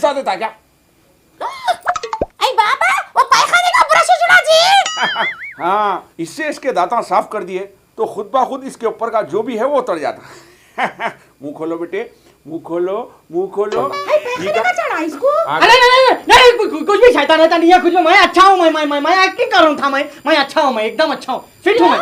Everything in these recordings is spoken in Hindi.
गुस्सा देता क्या? अरे बाबा, वो पायखाने का ब्रश उजड़ा जी। हाँ, इससे इसके दांत साफ कर दिए तो खुद ब खुद इसके ऊपर का जो भी है वो उतर जाता। मुंह खोलो बेटे, मुंह खोलो, मुंह खोलो। पायखाने का चढ़ा इसको। अरे नहीं, कुछ भी शैतान रहता नहीं है, कुछ भी। मैं अच्छा हूँ, मैं एक्टिंग कर रहा था। मैं अच्छा हूँ, मैं एकदम अच्छा हूँ, फिट हूँ मैं।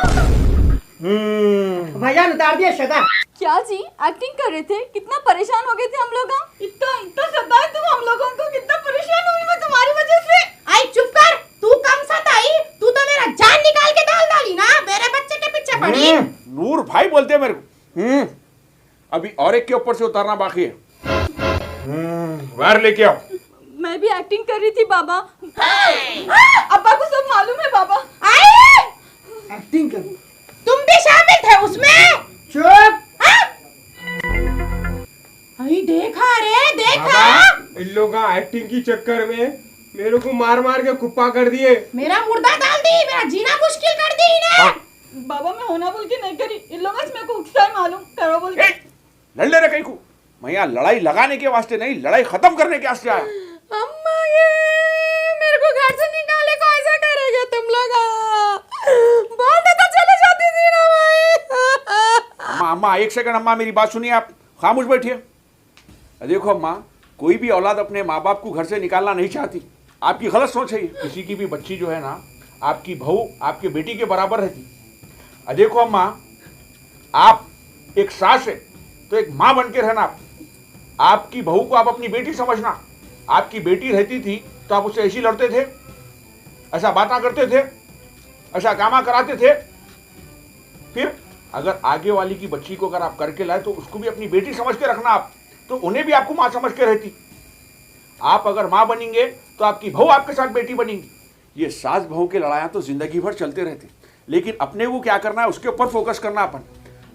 भैया उतार दिया शैतान। क्या जी एक्टिंग कर रहे थे? कितना परेशान हो गए थे हम लोग। इतना सताए तुम हम लोगों को, कितना परेशान हुई मैं तुम्हारी वजह से। आई चुप कर, तू कम सताई, तू तो मेरा जान निकाल के डाल डाली ना, मेरे बच्चे के पीछे पड़ी। नूर भाई बोलते हैं मेरे को। अभी और एक के ऊपर से उतारना बाकी है। बाहर लेके आओ। मैं भी एक्टिंग कर रही थी बाबा। अब्बा को सब मालूम है बाबा। आई एक्टिंग कर, तुम भी शामिल थे उसमें। चुप। आई देखा रे, देखा। इन लोगों का एक्टिंग की चक्कर में मेरे को मार मार के कुप्पा कर दिए। मेरा मुर्दा डाल दी, मेरा जीना मुश्किल कर दी इन्हें। बाबा मैं होना बोल के नहीं करी, इन लोगों से मेरे को उठता है मालूम, करो बोल के। लड़ ले रहे कहीं को। मैं यहाँ लड़ाई लगाने के वास्ते नहीं, लड़ाई खत्म करने के वास्ते आया। अम्मा ये मेरे को घर से निकाले को ऐसा करेंगे तुम लोग? बोलते तो चले जाती थी ना भाई। अम्मा अम्मा एक सेकंड, अम्मा मेरी बात सुनिए, आप खामोश बैठिए। देखो अम्मा, कोई भी औलाद अपने माँ बाप को घर से निकालना नहीं चाहती। आपकी गलत सोच है ये। किसी की भी बच्ची जो है ना, आपकी बहू आपकी बेटी के बराबर रहती। देखो अम्मा, आप एक सास है तो एक माँ बन के रहना। आपकी बहू को आप अपनी बेटी समझना। आपकी बेटी रहती थी तो आप उससे ऐसी लड़ते थे, ऐसा बातें करते थे, ऐसा कामा कराते थे। फिर अगर आगे वाली की बच्ची को अगर आप करके लाए तो उसको भी अपनी बेटी समझ के रखना। आप तो उन्हें भी आपको माँ समझ के रहती। आप अगर माँ बनेंगे तो आपकी बहू आपके साथ बेटी बनेंगी। ये सास बहू की लड़ाइयाँ तो जिंदगी भर चलते रहते, लेकिन अपने को क्या करना है उसके ऊपर फोकस करना। अपन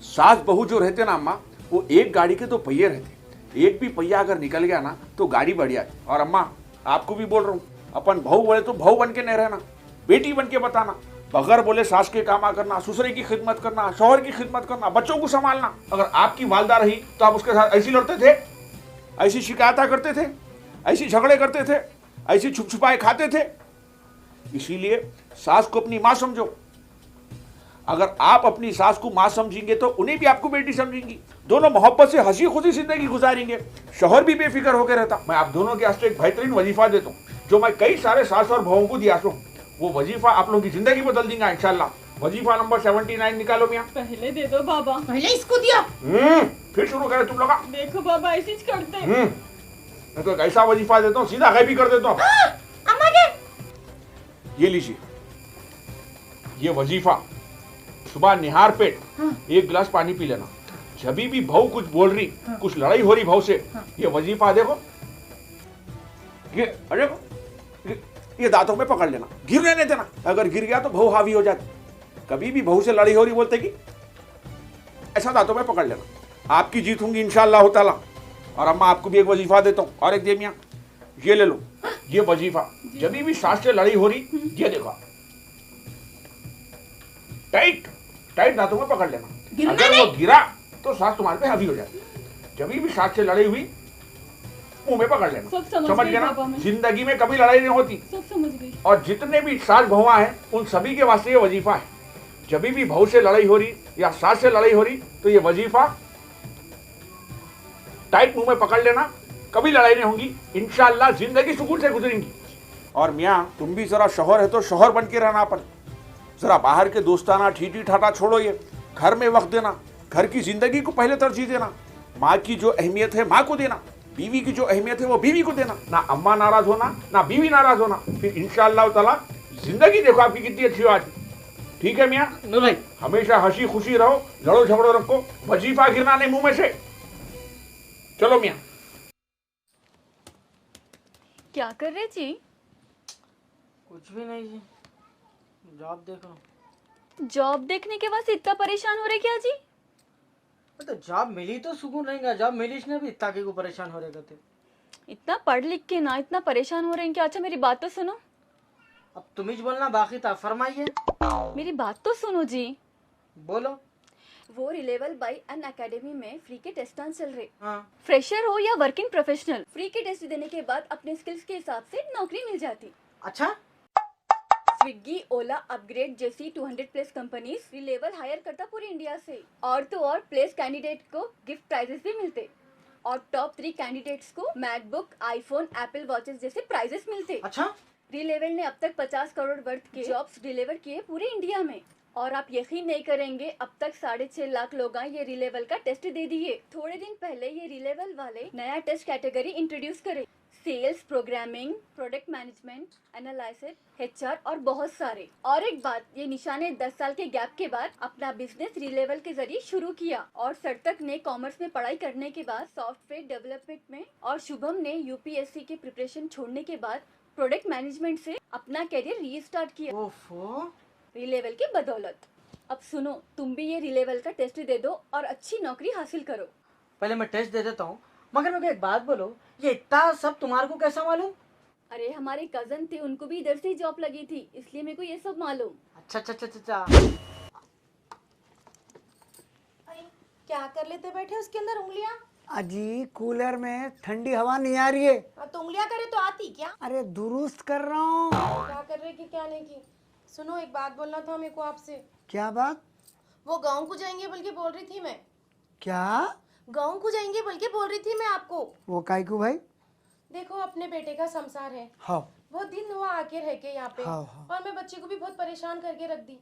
सास बहू जो रहते ना अम्मा, वो एक गाड़ी के तो पहिए रहते। एक भी पहिया अगर निकल गया ना तो गाड़ी बढ़ जाए। और अम्मा आपको भी बोल रहा हूँ, अपन बहू बोले तो बहू बन के नहीं रहना, बेटी बन के बताना। बगैर बोले सास के कामा करना, ससुरे की खिदमत करना, शौहर की खिदमत करना, बच्चों को संभालना। अगर आपकी वालदा रही तो आप उसके साथ ऐसी लड़ते थे, ऐसी शिकायत करते थे, ऐसी झगड़े करते थे, ऐसी छुप छुपाए खाते थे। इसीलिए सास को अपनी माँ समझो। अगर आप अपनी सास को माँ समझेंगे तो उन्हें भी आपको बेटी समझेंगी। दोनों मोहब्बत से हंसी खुशी जिंदगी गुजारेंगे। शौहर भी बेफिक्र होकर रहता। मैं आप दोनों के वास्ते एक बेहतरीन वजीफा देता हूँ जो मैं कई सारे सास और बहुओं को दिया हूँ। वो वजीफा आप लोगों की जिंदगी बदल देगा इंशाल्लाह। वजीफा नंबर 79 निकालो मियाँ। पहले दे दो बाबा। पहले इसको दिया। फिर शुरू करें तुम लोग। देखो बाबा ऐसे ही करते। मैं तो एक ऐसा वजीफा देता हूँ सीधा गायबी कर देता हूँ। अम्मा के ये लीजिए, ये वजीफा सुबह निहार पेट एक गिलास पानी पी लेना। जब भी बहू कुछ बोल रही, कुछ लड़ाई हो रही बहू से, ये वजीफा देखो, ये अरे ये दांतों में पकड़ लेना, गिरने नहीं देना। अगर गिर गया तो बहू हावी हो जाती। कभी भी बहू से लड़ाई हो रही बोलते कि ऐसा दांतों में पकड़ लेना। आपकी जीत होंगी इंशाअल्लाह ताला। और अम्मा आपको भी एक वजीफा देता हूँ और एक दे मियाँ, ये ले लो। ये वजीफा जब भी सास से लड़ाई हो रही, ये देखो टाइट टाइट दांतों में पकड़ लेना। अगर वो गिरा तो सास तुम्हारे पे हावी हो जाती। जब भी सास से लड़ाई हुई मुंह में पकड़ लेना। समझ गए ना? जिंदगी में कभी लड़ाई नहीं होती। सब समझ गई। और जितने भी सास बहुआ हैं उन सभी के वास्ते ये वजीफा है। जब भी बहू से लड़ाई हो रही या सास से लड़ाई हो रही तो ये वजीफा टाइट मुंह में पकड़ लेना। कभी लड़ाई नहीं होगी इंशाअल्लाह, जिंदगी सुकून से गुजरेंगी। और मियाँ तुम भी जरा शौहर है तो शौहर बन के रहना। अपन जरा बाहर के दोस्ताना ठीठी ठाठा छोड़ो, ये घर में वक्त देना, घर की जिंदगी को पहले तरजीह देना। माँ की जो अहमियत है माँ को देना, बीवी की जो अहमियत है वो बीवी को देना। ना अम्मा नाराज होना ना बीवी नाराज होना। फिर इंशाअल्लाह ताला जिंदगी देखो आपकी कितनी अच्छी हो आज। ठीक है मियाँ? नो भाई, हमेशा हंसी खुशी रहो, लड़ो झगड़ो रखो, वजीफा गिरना नहीं मुंह में से। चलो मियाँ। क्या कर रहे जी? कुछ भी नहीं जी, जॉब देख रहा हूँ। जॉब देखने के बाद इतना परेशान हो रहे क्या जी? तो जॉब मिली तो सुकून रहेगा, जॉब मिली इसने भी इतना को परेशान हो रहे थे। इतना पढ़ लिख के ना इतना परेशान हो रहे हैं क्या? अच्छा मेरी बात तो सुनो। अब तुम ही बोलना बाकी था, फरमाइए। मेरी बात तो सुनो जी। बोलो। वो रिलेवल बाय अन अकेडमी में फ्री के टेस्ट चल रहे। हाँ। फ्रेशर हो या वर्किंग प्रोफेशनल, फ्री के टेस्ट देने के बाद अपने स्किल्स के हिसाब से नौकरी मिल जाती। अच्छा, स्विगी, ओला, अपग्रेड जैसी 200 प्लस कंपनीज रिलेवल हायर करता पूरे इंडिया से। और तो और प्लेस कैंडिडेट को गिफ्ट प्राइजेस भी मिलते और टॉप 3 कैंडिडेट्स को मैकबुक, आईफोन, एप्पल वॉचेस जैसे प्राइजेस मिलते। अच्छा। रिलेवल ने अब तक 50 करोड़ वर्थ के जॉब्स डिलीवर किए पूरे इंडिया में। और आप यकीन नहीं करेंगे, अब तक 6.5 लाख लोग ये रिलेवल का टेस्ट दे दिए। थोड़े दिन पहले ये रिलेवल वाले नया टेस्ट कैटेगरी इंट्रोड्यूस करे, sales, programming, product management, analysis, HR और बहुत सारे। और एक बात, ये निशा ने 10 साल के गैप के बाद अपना बिजनेस रिलेवल के जरिए शुरू किया और सरतक ने कॉमर्स में पढ़ाई करने के बाद सॉफ्टवेयर डेवलपमेंट में और शुभम ने UPSC के प्रिपरेशन छोड़ने के बाद प्रोडक्ट मैनेजमेंट से अपना करियर रीस्टार्ट किया ओफो। रिलेवल की बदौलत। अब सुनो, तुम भी ये रिलेवल का टेस्ट दे दो और अच्छी नौकरी हासिल करो। पहले मैं टेस्ट दे देता हूँ, मगर मेरे को एक बात बोलो, ये इतना सब तुम्हारे को कैसा मालूम? अरे हमारे कजन थे, उनको भी इधर से ही जॉब लगी थी, इसलिए मेरे को ये सब मालूम। अच्छा अच्छा अच्छा अच्छा। क्या कर लेते बैठे उसके अंदर उंगलियां? अजी कूलर में ठंडी हवा नहीं आ रही है। तो उंगलियां करे तो आती क्या? अरे दुरुस्त कर रहा हूँ। क्या कर रहे कि क्या नहीं की? सुनो, एक बात बोलना था मेरे को आपसे। क्या बात? वो गाँव को जाएंगे बल्कि बोल रही थी मैं। क्या? गाँव को जाएंगे बल्कि बोल रही थी मैं आपको। वो कायकू भाई? देखो, अपने बेटे का संसार है, हाँ बहुत दिन हुआ आके रह के यहाँ पे, हाँ, हाँ। और मैं बच्चे को भी बहुत परेशान करके रख दी।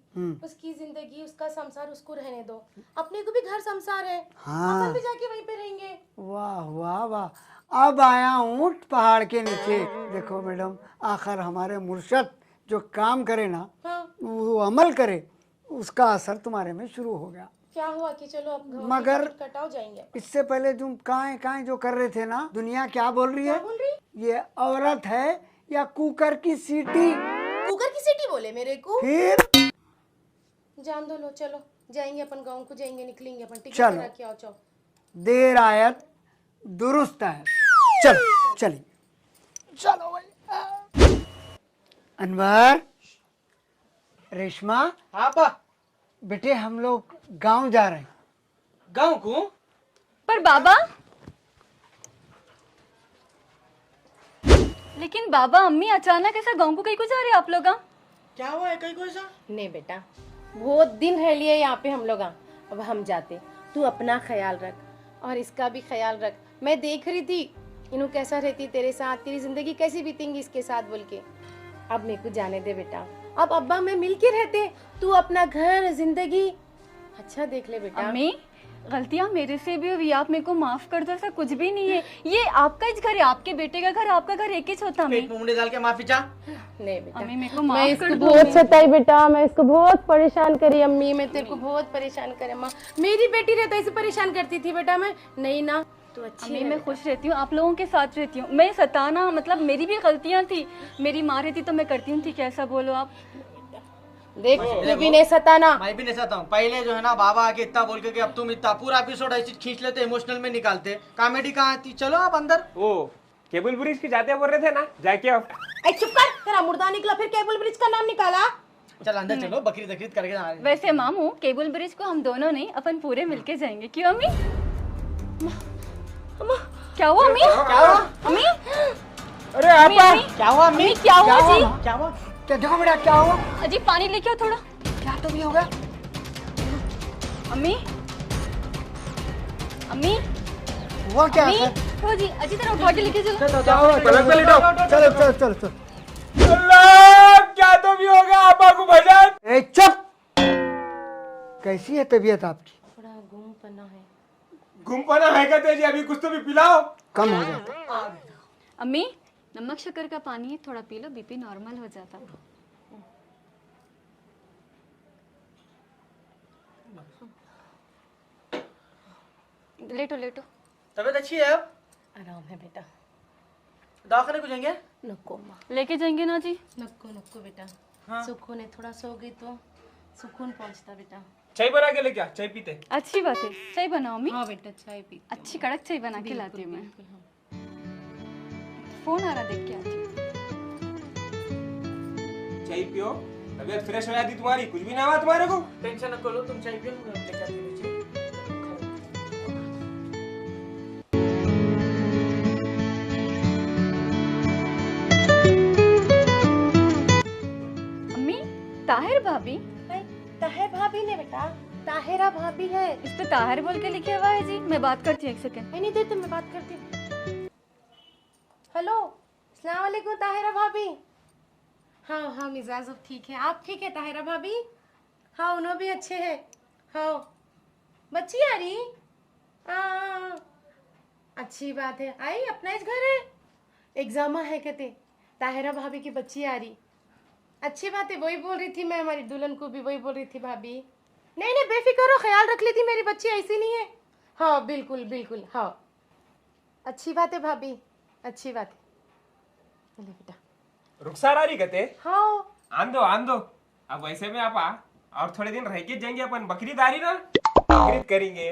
उसकी जिंदगी, उसका संसार उसको रहने दो, अपने को भी घर संसार है। हाँ। अपन भी जाके वहीं पे रहेंगे। वाह वाह वाह। अब आया हूँ पहाड़ के नीचे। देखो मैडम, आखिर हमारे मुर्शद जो काम करे ना, हाँ। वो अमल करे, उसका असर तुम्हारे में शुरू हो गया। क्या हुआ कि चलो अब गाँव की मगर टिकट कटाओ, जाएंगे। इससे पहले तुम काहे जो कर रहे थे ना, दुनिया क्या बोल रही है? क्या बोल रही? ये औरत है या कुकर की सीटी? कुकर की सीटी बोले मेरे को। फिर जान दो, लो चलो जाएंगे अपन, गाँव को जाएंगे, निकलेंगे अपन। टिकट चलो। करा के आओ, चलो। देर आयत दुरुस्त आयत। चलो चलिए, चलो भाई। अनवर, रेशमा, हाँ बा। बेटे हम लोग गांव जा रहे हैं। गाँव को? पर बाबा, लेकिन बाबा अम्मी अचानक ऐसा गाँव को कहीं को जा रहे हैं आप लोग? क्या हुआ है, कहीं को ऐसा? नहीं बेटा, बहुत दिन रह लिए यहाँ पे हम लोग। अब हम जाते, तू अपना ख्याल रख और इसका भी ख्याल रख। मैं देख रही थी इन्हों कैसा रहती तेरे साथ, तेरी जिंदगी कैसी बीतेंगी इसके साथ बोल के। अब मेरे को जाने दे बेटा, अब अब्बा मैं मिल के रहते, तू अपना घर जिंदगी अच्छा देख ले बेटा। अम्मी, गलतियाँ मेरे से भी हुई, आप मेरे को माफ कर दो, ऐसा कुछ भी नहीं है। ये आपका ही घर है, आपके बेटे का घर, आपका घर एक ही होता। अम्मी, पेट में मुंडी डाल के माफी चाह। नहीं बेटा, अम्मी मेरे को मैं माफ इसको कर दो। बहुत सताई बेटा, मैं इसको बहुत परेशान करी अम्मी, मैं तेरे को बहुत परेशान करे माँ। मेरी बेटी रहता ऐसे परेशान करती थी बेटा मैं? नहीं ना, तू अच्छी अम्मी है मैं बेटा। खुश रहती हूँ, आप लोगों के साथ रहती हूँ। मैं सताना, मतलब मेरी भी गलतियाँ थी, मेरी माँ रहती तो मैं करती हूँ, ठीक है? ऐसा बोलो आप। देख, तू भी नहीं सताना। मैं भी नहीं चाहता हूँ। पहले जो है ना बाबा आके इतना बोल के कि अब तुम इतना पूरा एपिसोड ऐसे खींच लेते, इमोशनल में निकालते, कॉमेडी कहाँ आती? चलो आप अंदर। ओ केबल ब्रिज की जाते बोल रहे थे ना, जाके अब। ऐ चुप कर, तेरा मुर्दा निकला, फिर केबल ब्रिज का नाम निकाला। चल अंदर चलो, बकरी तकरीद करके जाना है। वैसे मामू, केबल ब्रिज को हम दोनों नहीं, अपन पूरे मिलके जाएंगे। क्यों अम्मी? क्या हुआ अम्मी? क्या हुआ? अम्मी, अरे आप क्या हुआ अम्मी? अम्मी, क्या हुआ जी? क्या हुआ? क्या देखो बेटा, क्या हुआ? अजी पानी लेके आओ थोड़ा। क्या तो भी होगा? अम्मी, अम्मी, हुआ क्या? अम्मी, हो जी, अजी तरह उठा के लेके चलो। पलंग पे लेटो। चलो चलो चलो चलो। अल्लाह, क्या तो भी होगा आपा को भजन। ए चुप! कैसी है तबीयत आपकी? थोड़ा घूम पना है। घुमपना है क्या तेजी? अभी कुछ तो भी पिलाओ। कम हो जाता। अम्मी, नमक शक्कर का पानी है, थोड़ा पी लो, बीपी नॉर्मल हो जाता। लेटो लेटो। तबीयत अच्छी है अब? आराम है बेटा। दवाखाने को जाएंगे? नको माँ, लेके जाएंगे ना जी? नको नको बेटा। हाँ। सुकून है, थोड़ा सो गई तो सुकून पहुँचता बेटा। चाय बना के ले क्या? चाय पीते। अच्छी बात है, चाय बनाओ अम्मी। हाँ बेटा, चाय पी। अच्छी कड़क चाय बना के लाती हूँ मैं। फोन आ रहा, देख के आती हूँ। चाय पियो, तबीयत फ्रेश हो जाती तुम्हारी। कुछ भी ना हुआ तुम्हारे को? टेंशन न लो, तुम चाय पियो, मैं लेकर आती हूँ। ताहिर भाभी? ताहिर भाभी ने बेटा, ताहिरा भाभी है। इस पे ताहिर बोल के लिखे हुआ है जी। मैं बात करती हूँ, एक सेकंड। नहीं दे तो मैं बात करती हूँ। हेलो, अस्सलाम वालेकुम ताहिरा भाभी। हाँ हाँ मिजाज अब ठीक है। आप ठीक है ताहिरा भाभी? हाँ उन्होंने भी अच्छे हैं। हाँ बच्ची आ रही? हाँ अच्छी बात है। आई अपना इस घर है, एग्जामा है कहते ताहिरा भाभी की बच्ची आ रही। अच्छी बात है, वही बोल रही थी मैं, हमारी दुल्हन को भी वही बोल रही थी भाभी। नहीं नहीं बेफिक्र हो, ख्याल रख लेती, मेरी बच्ची ऐसी नहीं है। हाँ बिल्कुल बिल्कुल। हाँ अच्छी बात है भाभी, अच्छी बात है। चले बेटा। रुखसार आ रही कहते? हाँ आन दो। अब वैसे में आप और थोड़े दिन रह के जाएंगे अपन बकरीदारी ना, बकरीद करेंगे।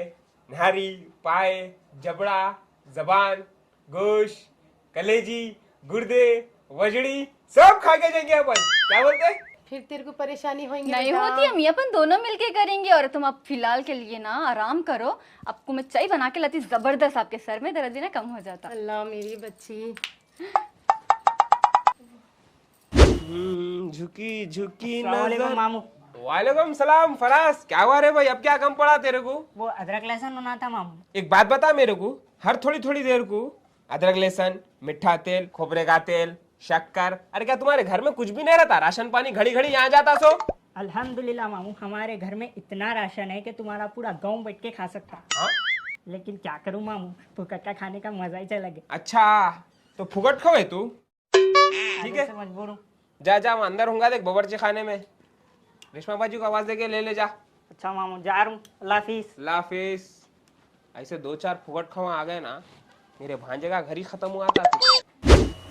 नारी, पाए, जबड़ा, जबान, गोश्त, कलेजी, गुर्दे, वजड़ी सब खा के जाएंगे अपन। क्या बोलते? फिर तेरे को परेशानी होगी नहीं होती अम्मी, अपन दोनों मिलके करेंगे। और तुम अब फिलहाल के लिए ना आराम करो। आपको मैं चाय बना के लाती जबरदस्त, आपके सर में दर्द ना कम हो जाता। अल्लाह मेरी बच्ची। झुकी झुकी अस्सलामुअलैकुम नजर। मामू। वालेकुम सलाम फराज, क्या हुआ रे भाई? अब क्या कम पड़ा तेरे को? वो अदरक लहसुन बना था मामू। एक बात बता मेरे को, हर थोड़ी थोड़ी देर को अदरक लहसुन, मीठा तेल, खोपरे का तेल, शक्कर, अरे क्या तुम्हारे घर में कुछ भी नहीं रहता? राशन पानी घड़ी घड़ी यहाँ जाता सो? अल्हम्दुलिल्लाह मामू, हमारे घर में इतना राशन है कि तुम्हारा पूरा गांव बैठ के खा सकता। हाँ? लेकिन क्या करूं मामू, फुकट का खाने का मजा ही चला गया। अच्छा तो फुकट खो है तू? ठीक है, मजबूर हूँ। जा मैं अंदर हूँ देख बावर्ची खाने में। रेशमा बाजी को आवाज देके ले जा। अच्छा मामू जा रहा हूँ, अल्लाह हाफिज। अल्लाह हाफिज। ऐसे 2-4 फुकट खवा आ गए ना, मेरे भांजे का घर ही खत्म हुआ था।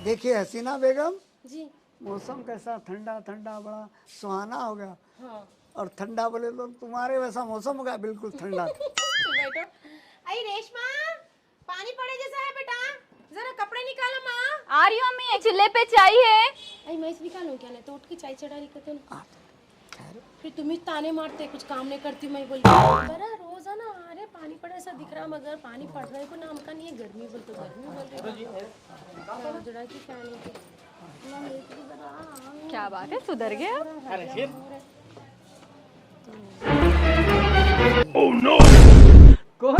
देखिए हसीना बेगम जी मौसम कैसा ठंडा ठंडा बड़ा सुहाना हो गया। हाँ और ठंडा बोले तो तुम्हारे वैसा मौसम हो गया बिल्कुल ठंडा। बैठो। आई रेशमा, पानी पड़े जैसा है बेटा, जरा कपड़े निकालो माँ। आ रही हूँ अम्मी, चूल्हे पे चाय है। आई मैं इसे निकालूं क्या? नहीं तो उठ के चाय चढ़ा रही कहते ना, फिर तुम ही ताने मारते कुछ काम नहीं करती। मैं बोली बरा रोजाना अरे पानी पड़ा ऐसा दिख रहा, मगर पानी पड़ रहा है को नाम का नहीं है। गर्मी बोल तो गर्मी बोल रही है, जड़ा की क्या नहीं है। क्या बात है, सुधर गया? अरे फिर Oh no! कौन?